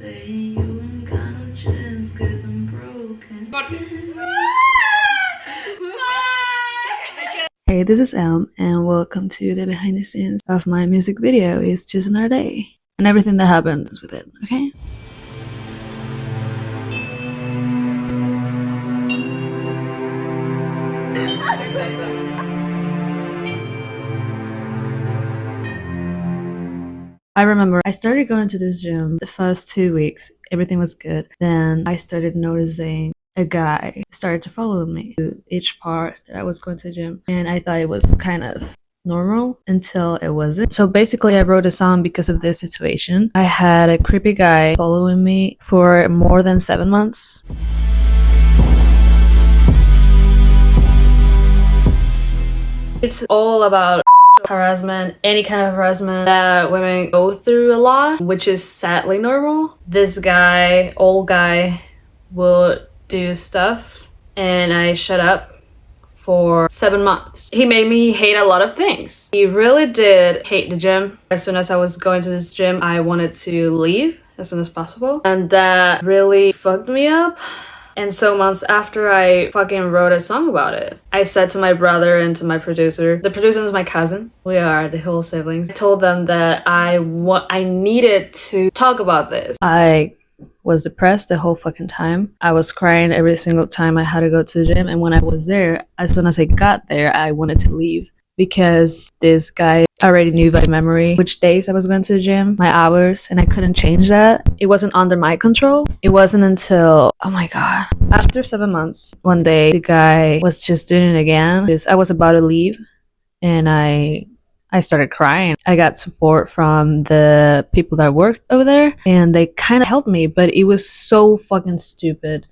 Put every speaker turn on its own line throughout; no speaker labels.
Hey, this is Elm, and welcome to the behind the scenes of my music video. It's just another day, and everything that happens with it, okay? I remember I started going to this gym the first 2 weeks, everything was good. Then I started noticing a guy started to follow me to each part that I was going to the gym, and I thought it was kind of normal until it wasn't. So basically I wrote a song because of this situation. I had a creepy guy following me for more than 7 months. It's all about harassment, any kind of harassment that women go through a lot, which is sadly normal. This guy, old guy, would do stuff and I shut up for 7 months. He made me hate a lot of things. He really did hate the gym. As soon as I was going to this gym, I wanted to leave as soon as possible, and that really fucked me up. And so months after, I fucking wrote a song about it. I said to my brother and to my producer, the producer is my cousin, we are the whole siblings. I told them that I needed to talk about this. I was depressed the whole fucking time. I was crying every single time I had to go to the gym, and when I was there, as soon as I got there, I wanted to leave because this guy already knew by memory which days I was going to the gym, my hours, and I couldn't change that. It wasn't under my control. It wasn't until, oh my god, after 7 months, one day the guy was just doing it again. I was about to leave and I started crying. I got support from the people that worked over there and they kind of helped me, but it was so fucking stupid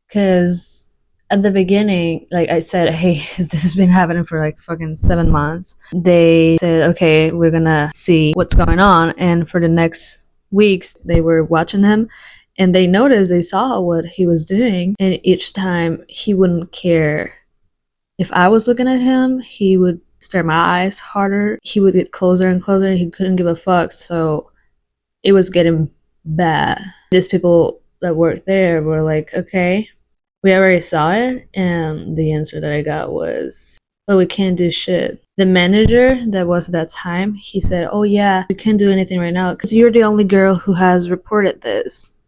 because at the beginning, like I said, hey, this has been happening for like fucking 7 months. They said, okay, we're gonna see what's going on. And for the next weeks, they were watching him and they noticed, they saw what he was doing. And each time he wouldn't care if I was looking at him, he would stare my eyes harder. He would get closer and closer and he couldn't give a fuck. So it was getting bad. These people that worked there were like, okay, we already saw it, and the answer that I got was, oh, we can't do shit. The manager that was at that time, he said, oh yeah, we can't do anything right now because you're the only girl who has reported this.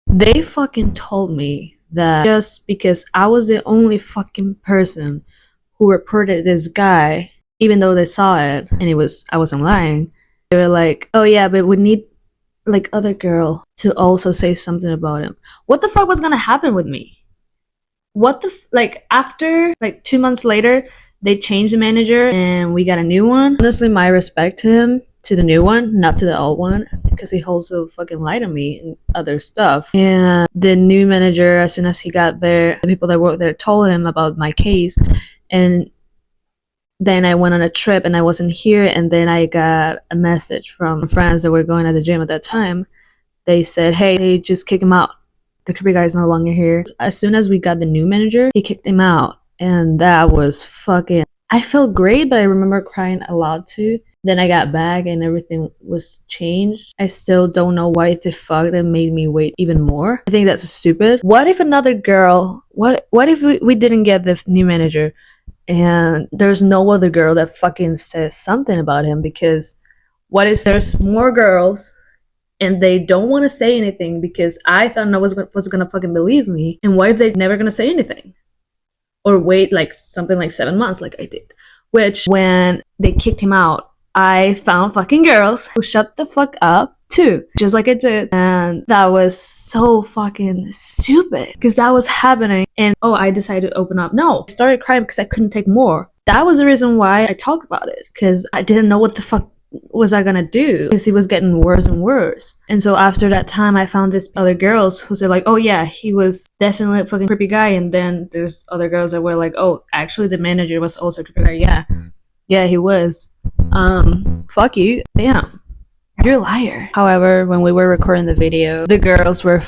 They fucking told me that just because I was the only fucking person who reported this guy, even though they saw it, and I wasn't lying, they were like, oh yeah, but we need like other girl to also say something about him. What the fuck was gonna happen with me? What the like after like 2 months later, they changed the manager and we got a new one. Honestly, my respect to him, to the new one, not to the old one, because he also fucking lied to me and other stuff. And the new manager, as soon as he got there, the people that worked there told him about my case, and then I went on a trip and I wasn't here, and then I got a message from friends that were going to the gym at that time. They said, hey, they just kicked him out. The creepy guy is no longer here. As soon as we got the new manager, he kicked him out. And that was fucking... I felt great, but I remember crying a lot too. Then I got back and everything was changed. I still don't know why the fuck that made me wait even more. I think that's stupid. What if another girl... What if we didn't get the new manager? And there's no other girl that fucking says something about him, because what if there's more girls and they don't want to say anything because I thought no one was gonna fucking believe me? And what if they're never gonna say anything? Or wait like something like 7 months like I did. Which when they kicked him out, I found fucking girls who shut the fuck up too, just like I did. And that was so fucking stupid because that was happening. And oh, I decided to open up. No, I started crying because I couldn't take more. That was the reason why I talked about it, because I didn't know what the fuck was I gonna do, because he was getting worse and worse. And so after that time, I found these other girls who said like, oh yeah, he was definitely a fucking creepy guy. And then there's other girls that were like, oh, actually the manager was also a creepy guy. Yeah, he was. Fuck you. Damn. You're a liar. However, when we were recording the video, the girls were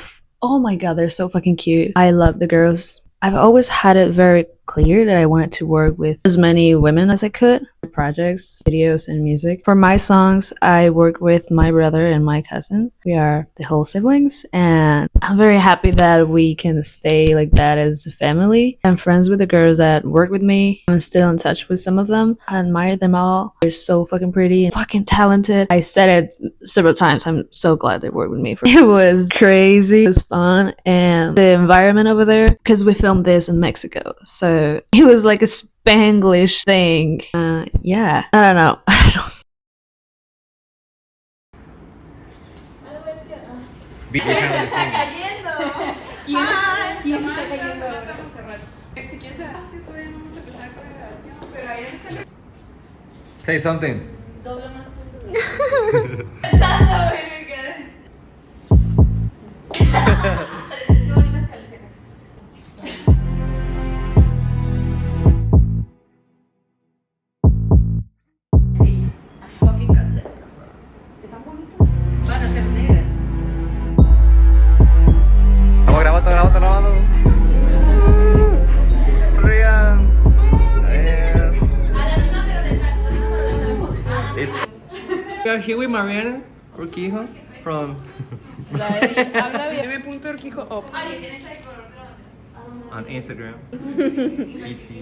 oh my god, they're so fucking cute. I love the girls. I've always had it very clear that I wanted to work with as many women as I could. projects, videos, and music. For my songs, I work with my brother and my cousin. We are the whole siblings, and I'm very happy that we can stay like that as a family. I'm friends with the girls that work with me. I'm still in touch with some of them. I admire them all. They're so fucking pretty and fucking talented. I said it several times. I'm so glad they worked with me. It was crazy. It was fun, and the environment over there, because we filmed this in Mexico, so it was like a Spanglish thing. Yeah, I don't know. I don't know.
Say something. Estamos grabando. Rian. We are here with Mariana Urquijo from
M.Urquijo
on Instagram.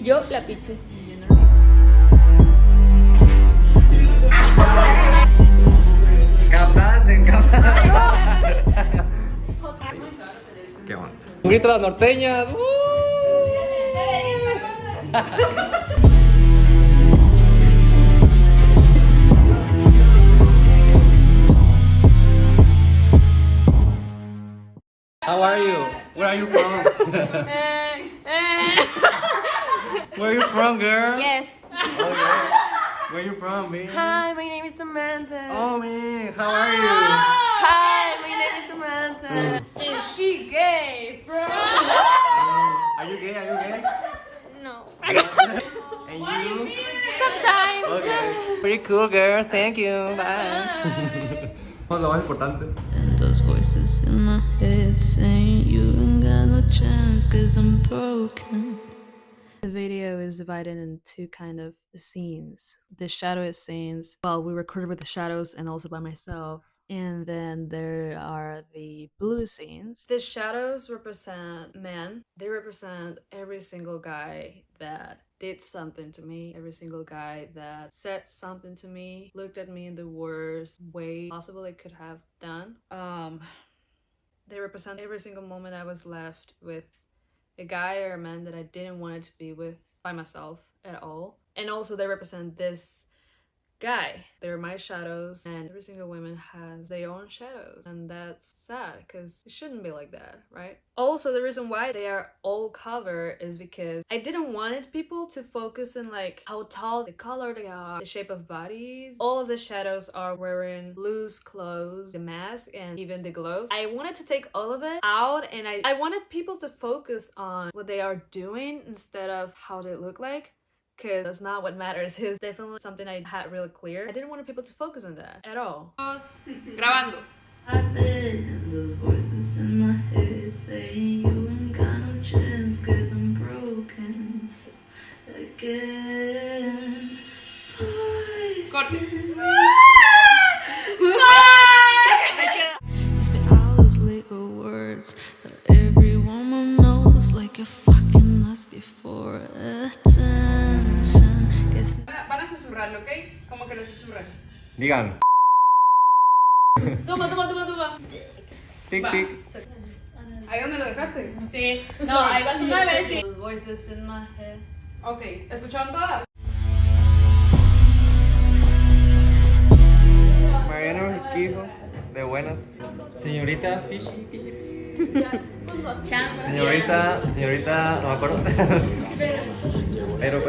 Yo la piche.
Capaz. Qué bueno. Un grito a las norteñas. How are you? Where are you from? Where are you from, girl?
Yes.
Okay. Where are you from, man?
Hi, my name is Samantha.
Oh man, how are you?
Hi, my name is Samantha. Is she gay, bro?
Are you gay?
No.
And you?
Sometimes.
Okay. Pretty cool, girl. Thank you. Bye. Lo más importante.
And those voices in my head saying you ain't got no chance 'cause I'm broken.
The video is divided in two kind of scenes. The shadow scenes, well, we recorded with the shadows and also by myself. And then there are the blue scenes. The shadows represent men. They represent every single guy that did something to me, every single guy that said something to me, looked at me in the worst way possible it could have done. They represent every single moment I was left with a guy or a man that I didn't want to be with by myself at all. And also they represent this guy. They're my shadows, and every single woman has their own shadows, and that's sad because it shouldn't be like that, right? Also, the reason why they are all covered is because I didn't want people to focus on like how tall, the color they are, the shape of bodies. All of the shadows are wearing loose clothes, the mask, and even the gloves. I wanted to take all of it out, and I wanted people to focus on what they are doing instead of how they look like. Because that's not what matters. It's definitely something I had really clear. I didn't want people to focus on that at all.
Grabando.
I've been those voices in my head saying you ain't got no chance 'cause I'm broken again.
Corte.
It's been all those little words that every woman knows, like you're fucking lusty for attention. Guess
Van a susurrarlo, ¿ok? Como que lo susurran.
Digan.
Toma.
Tic,
Va.
tic.
¿Ahí dónde lo dejaste?
Sí. No, ahí vas una vez y...
those voices in my head.
Ok, ¿escucharon todas?
Mariana Urquijo, de buenas. Señorita Fishy. Señorita, no me acuerdo. Pero.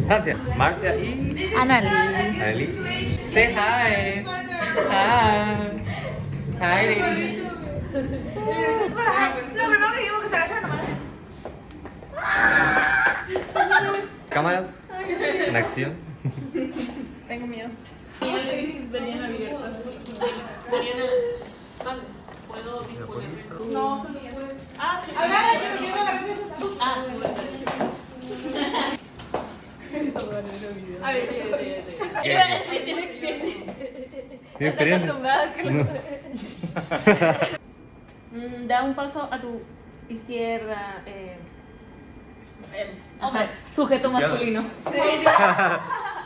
Francia. Marcia y... Annalise. Say hi. Hi, lady.
Lo primero que dijimos que se agacharon nomás.
Cámaras. En acción.
Tengo miedo.
Venían abiertas. Mariana, ¿puedo disponerme?
No, son mías.
Ah, A ver, sí.
¿Tienes experiencia?
Da un paso a tu izquierda. Hombre, sujeto
Izquierda.
masculino.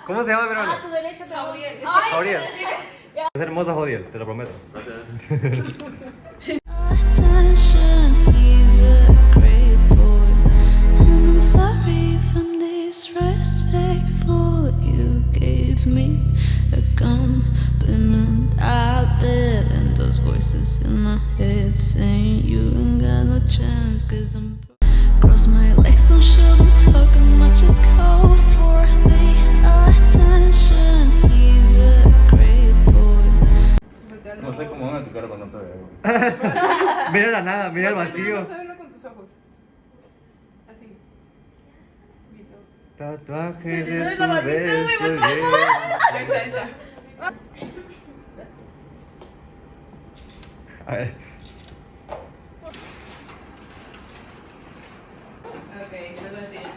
¿Cómo se llama mi hermano?
Tu derecha, Gabriel.
Jauriel. Es hermosa Jauriel, te lo prometo.
Attention, he's a great boy. And I'm sorry if I'm disrespectful. You gave me a compliment. I bet, and those voices in my head saying you ain't got no chance. Cause I'm cross my legs, don't show them talking much, just go for the attention. He's a great boy.
No sé cómo van a tu cara cuando te veo.
Mira la nada, mira el vacío.
Vamos a verlo con tus ojos. Así. Poquito.
Tatuaje
Sí,
de
te
tu
doy la
beso.
manita,
Ahí está, ahí está.
A ver.
Ok, te voy a decir.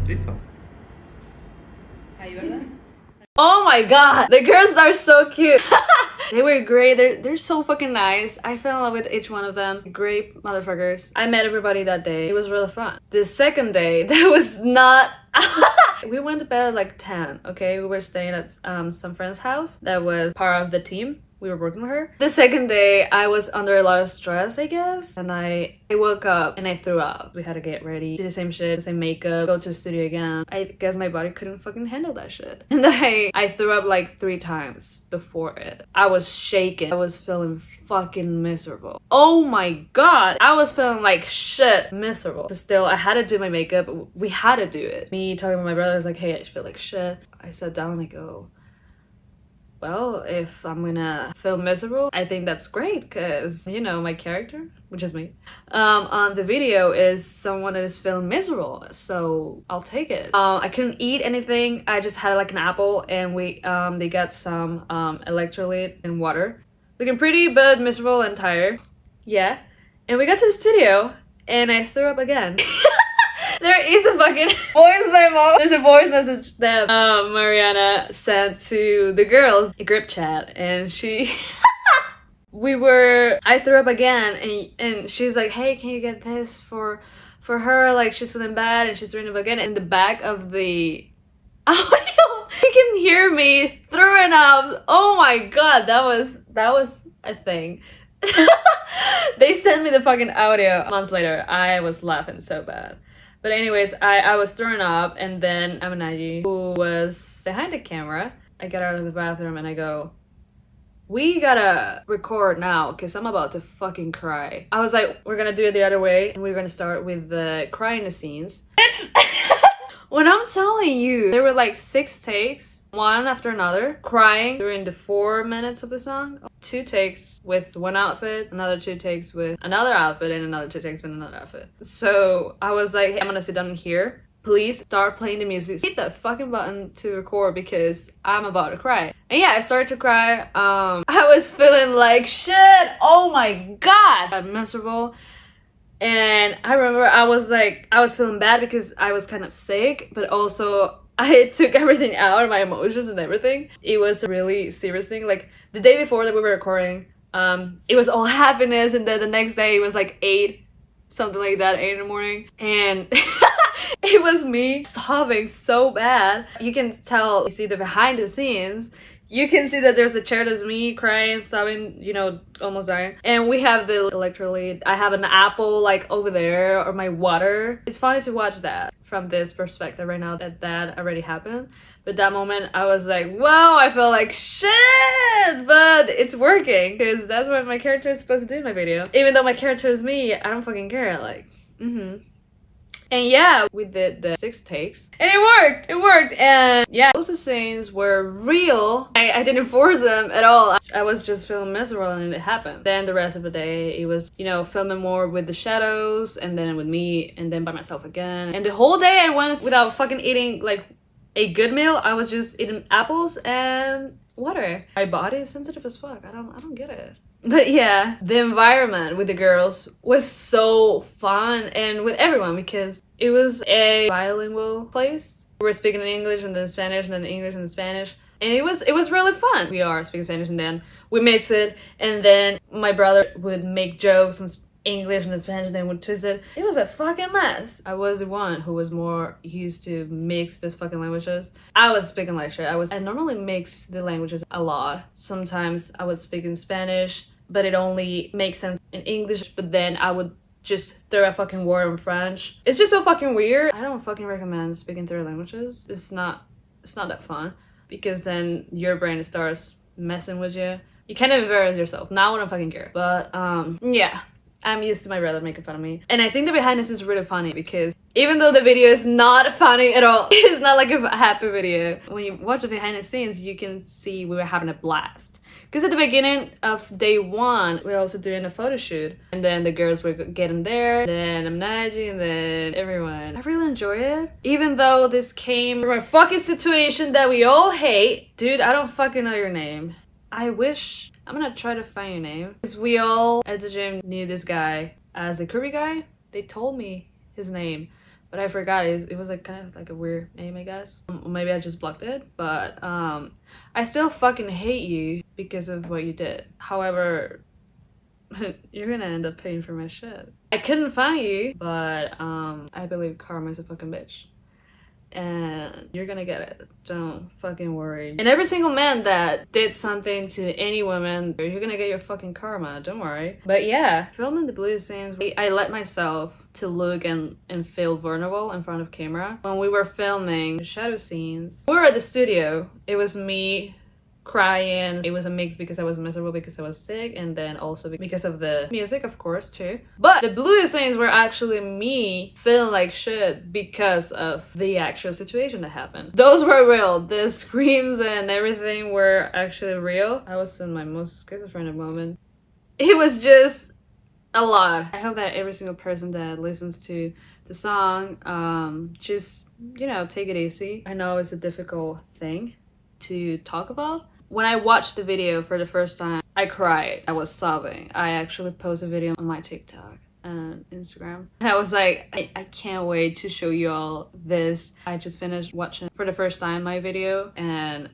Listo.
Ahí, ¿verdad? Oh my god, the girls are so cute. They were great. They're so fucking nice. I fell in love with each one of them. Great motherfuckers. I met everybody that day. It was really fun. The second day, that was not. We went to bed at like 10. Okay, we were staying at some friend's house that was part of the team. We were working with her. The second day, I was under a lot of stress, I guess. And I woke up and I threw up. We had to get ready, do the same shit, the same makeup, go to the studio again. I guess my body couldn't fucking handle that shit. And I threw up like 3 times before it. I was shaking. I was feeling fucking miserable. Oh my god. I was feeling like shit miserable. So still, I had to do my makeup. We had to do it. Me talking to my brother was like, hey, I feel like shit. I sat down and I go, well, if I'm gonna feel miserable, I think that's great because, you know, my character, which is me, on the video is someone that is feeling miserable, so I'll take it. I couldn't eat anything. I just had like an apple and they got some electrolyte and water. Looking pretty but miserable and tired. Yeah. And we got to the studio and I threw up again. There is a fucking voice memo. There's a voice message that Mariana sent to the girls, a group chat, and she I threw up again and she's like, hey, can you get this for her? Like, she's feeling bad and she's throwing up again. In the back of the audio, you can hear me throwing up. Oh my god, that was a thing. They sent me the fucking audio months later. I was laughing so bad. But anyways, I was throwing up, and then Aminaji, who was behind the camera, I got out of the bathroom and I go, we gotta record now because I'm about to fucking cry. I was like, we're gonna do it the other way and we're gonna start with the crying scenes. When I'm telling you, there were like 6 takes, one after another, crying during the 4 minutes of the song. 2 takes with one outfit, another 2 takes with another outfit, and another 2 takes with another outfit. So I was like, hey, I'm gonna sit down here. Please start playing the music. Hit that fucking button to record because I'm about to cry. And yeah, I started to cry. I was feeling like shit. Oh my god. I'm miserable. And I remember I was feeling bad because I was kind of sick, but also I took everything out of my emotions and everything. It was a really serious thing. Like the day before that we were recording, it was all happiness, and then the next day it was like 8, something like that, 8 in the morning. And it was me sobbing so bad. You can tell, you see the behind the scenes, you can see that there's a chair that's me crying, sobbing, you know, almost dying. And we have the electrolyte. I have an apple like over there, or my water. It's funny to watch that from this perspective right now that already happened. But that moment I was like, whoa, I feel like shit, but it's working because that's what my character is supposed to do in my video. Even though my character is me, I don't fucking care. Like, And yeah, we did the 6 takes. And it worked! And yeah, those scenes were real. I didn't force them at all. I was just feeling miserable and it happened. Then the rest of the day, it was, you know, filming more with the shadows and then with me and then by myself again. And the whole day I went without fucking eating like a good meal. I was just eating apples and water. My body is sensitive as fuck. I don't get it. But yeah, the environment with the girls was so fun and with everyone because it was a bilingual place. We were speaking in English and then Spanish and then English and Spanish. And it was really fun. We are speaking Spanish and then we mix it and then my brother would make jokes and English and then Spanish and then would twist it. It was a fucking mess. I was the one who was more used to mix these fucking languages. I was speaking like shit. I normally mix the languages a lot. Sometimes I would speak in Spanish, but it only makes sense in English, but then I would just throw a fucking word in French. It's just so fucking weird. I don't fucking recommend speaking 3 languages. It's not that fun because then your brain starts messing with you. You kind of embarrass yourself. Now I don't fucking care. But yeah. I'm used to my brother making fun of me. And I think the behind the scenes is really funny because even though the video is not funny at all, it's not like a happy video. When you watch the behind the scenes, you can see we were having a blast. Because at the beginning of day 1, we were also doing a photo shoot. And then the girls were getting there, then I'm Naji, and then everyone. I really enjoy it. Even though this came from a fucking situation that we all hate. Dude, I don't fucking know your name. I wish. I'm gonna try to find your name. Because we all at the gym knew this guy as a curvy guy. They told me his name, but I forgot. It was like kind of like a weird name, I guess. Maybe I just blocked it, but I still fucking hate you because of what you did. However, you're gonna end up paying for my shit. I couldn't find you, but I believe karma is a fucking bitch. And you're gonna get it. Don't fucking worry. And every single man that did something to any woman, you're gonna get your fucking karma. Don't worry. But yeah, filming the blue scenes, I let myself to look and feel vulnerable in front of camera. When we were filming the shadow scenes, we were at the studio. It was me crying. It was a mix because I was miserable because I was sick and then also because of the music, of course, too. But the blue scenes were actually me feeling like shit because of the actual situation that happened. Those were real. The screams and everything were actually real. I was in my most schizophrenic moment. It was just a lot. I hope that every single person that listens to the song just, you know, take it easy. I know it's a difficult thing to talk about. When I watched the video for the first time, I cried. I was sobbing. I actually posted a video on my TikTok and Instagram. And I was like, I can't wait to show you all this. I just finished watching for the first time my video and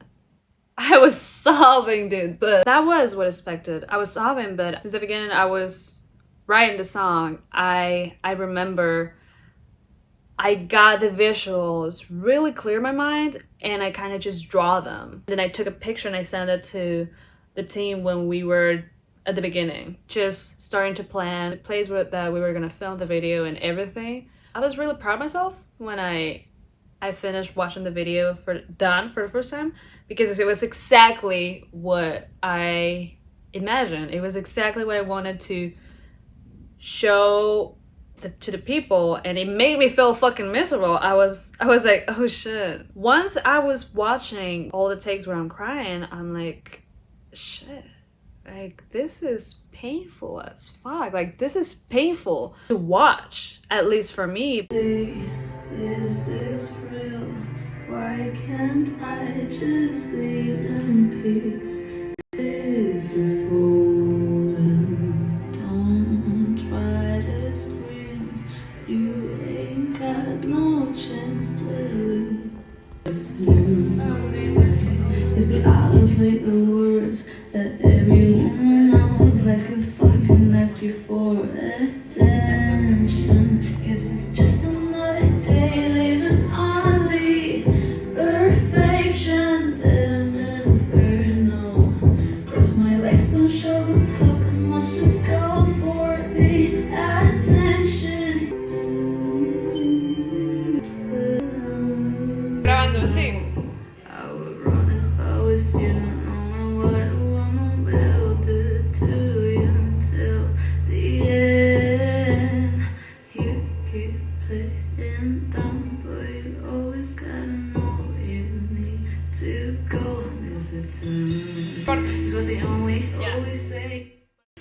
I was sobbing, dude. But that was what I expected. I was sobbing, but since the beginning I was writing the song, I remember I got the visuals really clear in my mind and I kind of just draw them. Then I took a picture and I sent it to the team when we were at the beginning, just starting to plan the place that we were gonna film the video and everything. I was really proud of myself when I finished watching the video done for the first time because it was exactly what I imagined. It was exactly what I wanted to show to the people, and it made me feel fucking miserable. I was like, oh shit. Once I was watching all the takes where I'm crying, I'm like, shit, like this is painful as fuck. Like this is painful to watch, at least for me.
Is this real? Why can't I just leave in peace? Is you're falling? Don't try to scream. You ain't got no chance to leave. It's been all those little words that everyone knows, like a fucking ask you for attention. Guess it's just another day living on the perfection that I'm inferno. Cross my legs to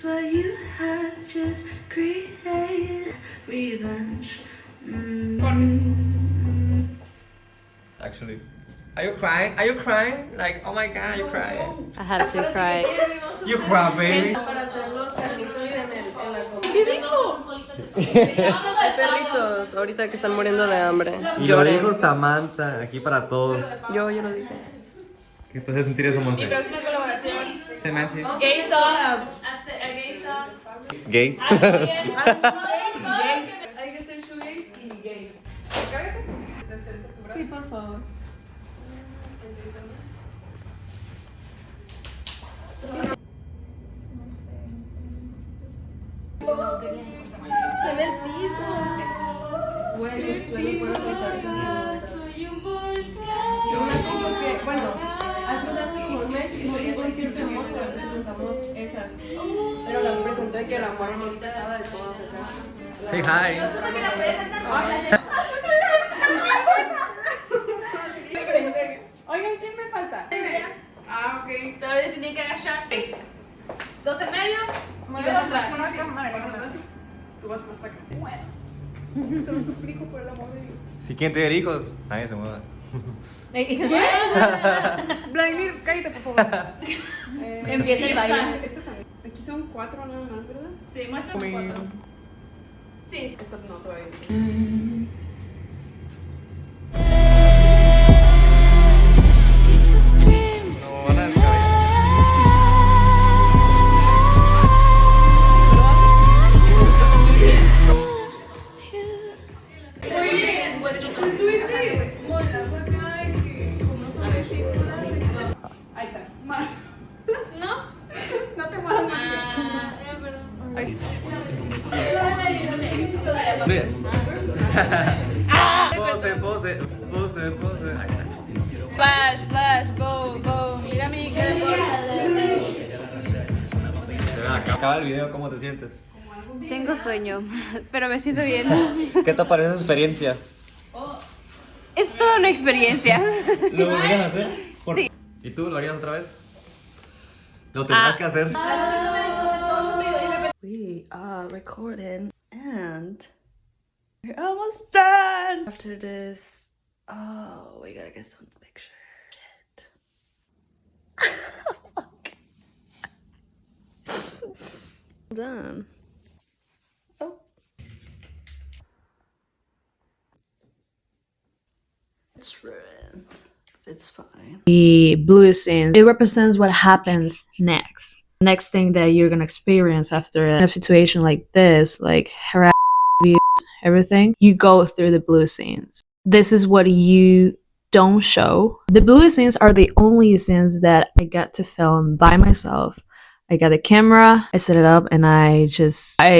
what you have just created revenge.
Actually. Are you crying? Are you crying? Like, oh my god, you crying.
I had to cry.
You cry, baby.
Para hacer los carnitos en la comida.
¿Qué dijo? Hay perritos ahorita que están muriendo de hambre.
Y lo dijo Samantha, aquí para todos.
Yo lo dije.
¿Qué te hace sentir eso, Monse?
Próxima colaboración.
Samantha.
Gay song. A gay song.
Es gay.
Hay que ser shoegaze y gay. Sí, por favor. Se ve el piso. Bueno, hace como un mes hicimos un concierto en Mozart, presentamos esa. Pero las presenté que la mujer más pesada de todas esas.
Say hi.
Oigan, ¿quién me falta? Ah, ok. Pero ellos tienen que agachar. Dos en medio y dos atrás. Tú vas más para acá. Bueno. Se lo suplico por el amor de Dios.
Si quieren tener hijos, nadie se mueva.
Vladimir, cállate, por favor.
Empieza el baile.
Este también. Aquí son 4 nada más, ¿verdad? Sí, muéstrame 4. Sí, esto no todavía.
If I scream,
No van a descabellar.
Ahí está. ¿No? No te muevas más.
Pose.
Flash, go. Mira mi
Acaba el video, ¿cómo te sientes?
Tengo sueño, pero me siento bien.
¿Qué te parece esa experiencia?
Es toda una experiencia.
¿Lo volverías a hacer?
Sí.
¿Y tú lo harías otra vez? Lo tendrás que hacer.
we are recording and we're almost done. After this, oh, we gotta get some pictures. Shit. Fuck. Done. Oh. It's ruined. It's fine.
The blue scene, it represents what happens next. Next thing that you're gonna experience after a situation like this, like harassment, abuse, everything, you go through the blue scenes. This is what you don't show. The blue scenes are the only scenes that I got to film by myself. I got a camera, I set it up, and I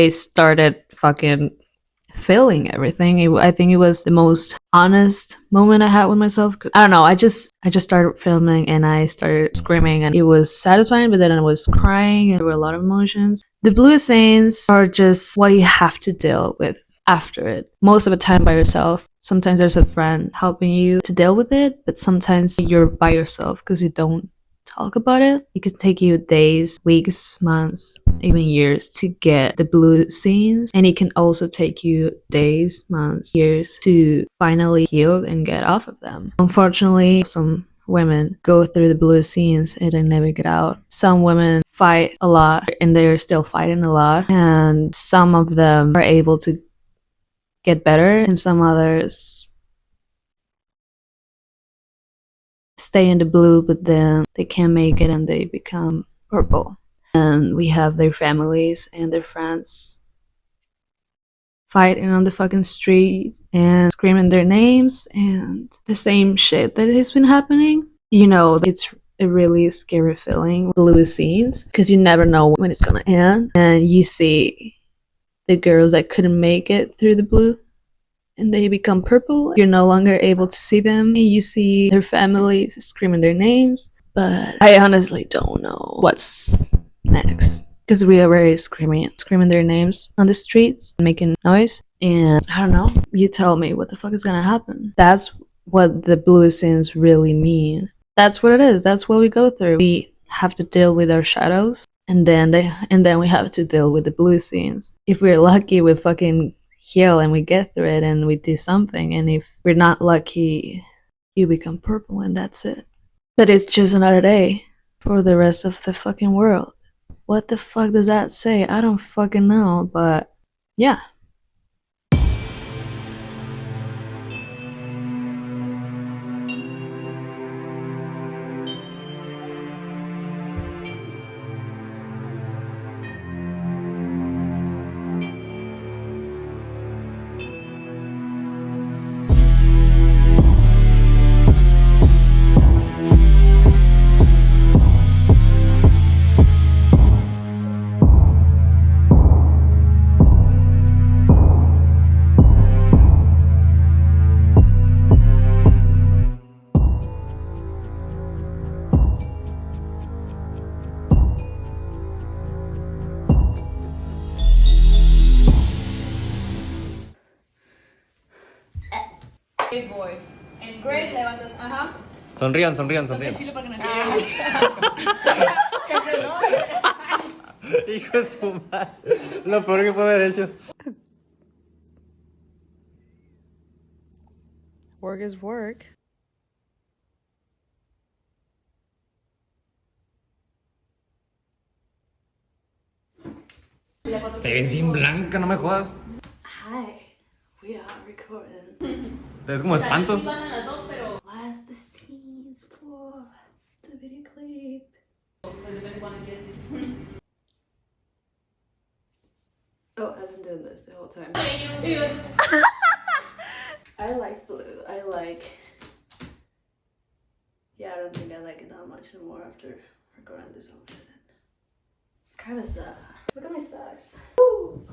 started fucking feeling everything. I think it was the most honest moment I had with myself. I don't know, I just started filming and I started screaming, and it was satisfying, but then I was crying and there were a lot of emotions. The blue scenes are just what you have to deal with after it. Most of the time by yourself. Sometimes there's a friend helping you to deal with it, but sometimes you're by yourself because you don't talk about it. It could take you days, weeks, months, even years to get the blue scenes, and it can also take you days, months, years to finally heal and get off of them. Unfortunately, some women go through the blue scenes and they never get out. Some women fight a lot and they're still fighting a lot, and some of them are able to get better, and some others stay in the blue, but then they can't make it and they become purple. And we have their families and their friends fighting on the fucking street and screaming their names and the same shit that has been happening. You know, it's a really scary feeling, blue scenes, because you never know when it's gonna end. And you see the girls that couldn't make it through the blue and they become purple. You're no longer able to see them. And you see their families screaming their names. But I honestly don't know what's next, because we are already screaming their names on the streets, making noise. And I don't know, you tell me what the fuck is gonna happen. That's what the blue scenes really mean. That's what it is. That's what we go through. We have to deal with our shadows. and then we have to deal with the blue scenes. If we're lucky, we fucking heal and we get through it and we do something, and if we're not lucky, you become purple and that's it. But it's just another day for the rest of the fucking world. What the fuck does that say? I don't fucking know, but yeah.
Great boy. And great, levantas. Ajá.
Sonrían, sonrían, sonrían.
Chile para que no
Hijo de su madre. Lo peor que puede haber hecho.
Work is work.
Te ves bien blanca, no me jodas.
Hi, we are recording.
Te ves como espanto.
Last the scenes for the video clip. Oh, I've been doing this the whole time. I like blue. I like. Yeah, I don't think I like it that much anymore after recording this whole shit. It's kind of sad. Look at my socks. Woo!